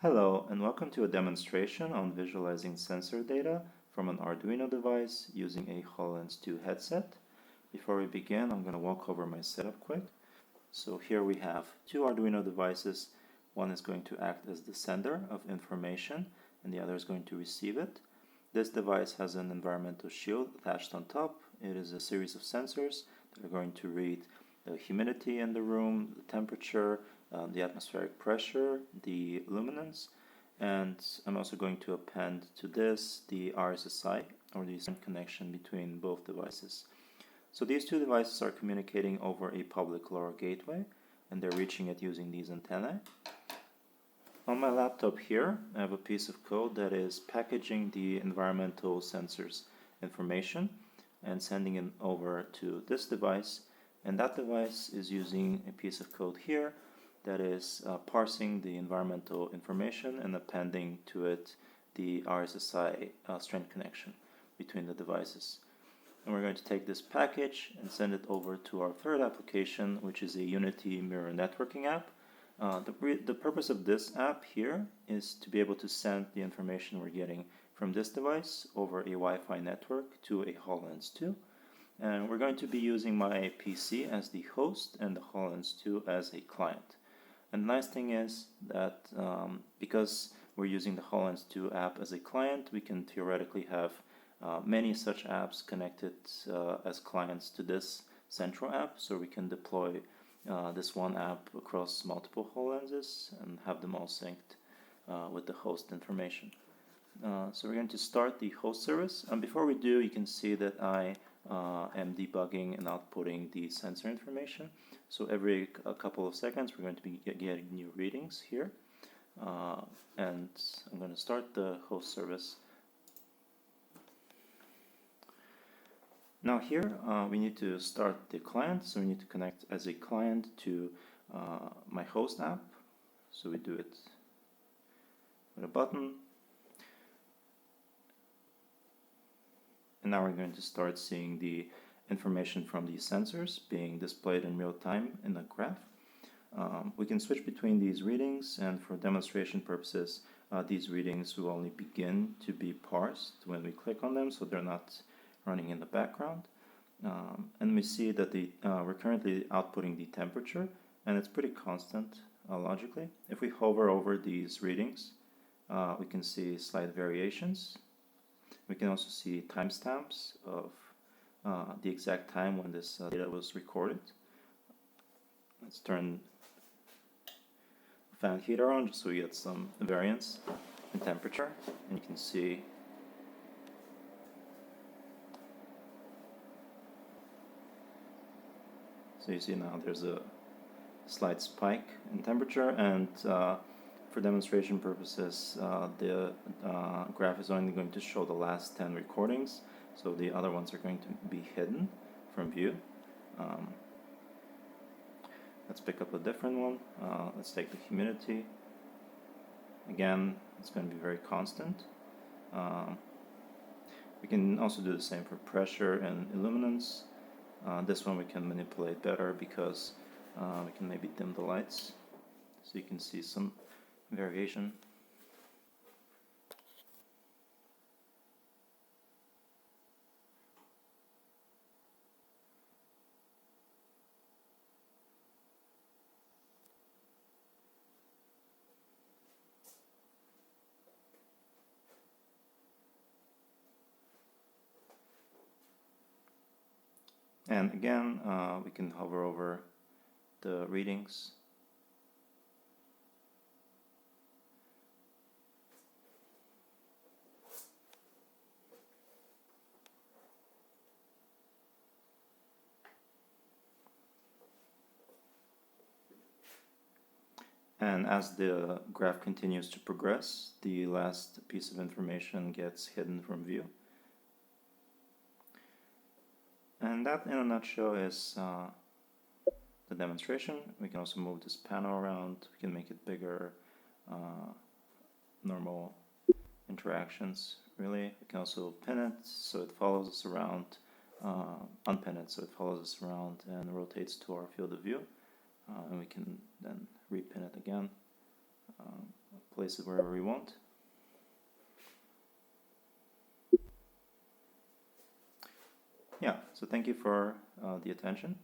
Hello, and welcome to a demonstration on visualizing sensor data from an Arduino device using a HoloLens 2 headset. Before we begin, I'm going to walk over my setup quick. So here we have two Arduino devices. One is going to act as the sender of information, and the other is going to receive it. This device has an environmental shield attached on top. It is a series of sensors that are going to read the humidity in the room, the temperature, the atmospheric pressure, the luminance, and I'm also going to append to this the RSSI, or the connection between both devices. So these two devices are communicating over a public LoRa gateway, and they're reaching it using these antennae. On my laptop here, I have a piece of code that is packaging the environmental sensors information and sending it over to this device, and that device is using a piece of code here that is parsing the environmental information and appending to it the RSSI strength connection between the devices. And we're going to take this package and send it over to our third application, which is a Unity mirror networking app. The purpose of this app here is to be able to send the information we're getting from this device over a Wi-Fi network to a HoloLens 2. And we're going to be using my PC as the host and the HoloLens 2 as a client. And the nice thing is that because we're using the HoloLens 2 app as a client, we can theoretically have many such apps connected as clients to this central app, so we can deploy this one app across multiple HoloLenses and have them all synced with the host information. So we're going to start the host service, and before we do, you can see that I am debugging and outputting the sensor information. So every couple of seconds we're going to be getting new readings here, and I'm going to start the host service. Now here we need to start the client, so we need to connect as a client to my host app. So we do it with a button. And now we're going to start seeing the information from these sensors being displayed in real time in the graph. We can switch between these readings, and for demonstration purposes, these readings will only begin to be parsed when we click on them, so they're not running in the background. And we see that we're currently outputting the temperature, and it's pretty constant logically. If we hover over these readings, we can see slight variations. We can also see timestamps of the exact time when this data was recorded. Let's turn the fan heater on just so we get some variance in temperature, and you can see you see now there's a slight spike in temperature, and for demonstration purposes, the graph is only going to show the last 10 recordings, so the other ones are going to be hidden from view. Let's pick up a different one. Let's take the humidity. Again, it's going to be very constant. We can also do the same for pressure and illuminance. This one we can manipulate better because we can maybe dim the lights so you can see some variation. And again, we can hover over the readings. And as the graph continues to progress, the last piece of information gets hidden from view. And that, in a nutshell, is the demonstration. We can also move this panel around. We can make it bigger, normal interactions, really. We can also pin it so it follows us around, unpin it so it follows us around and rotates to our field of view. And we can then repin it again. place it wherever we want. Yeah, so thank you for the attention.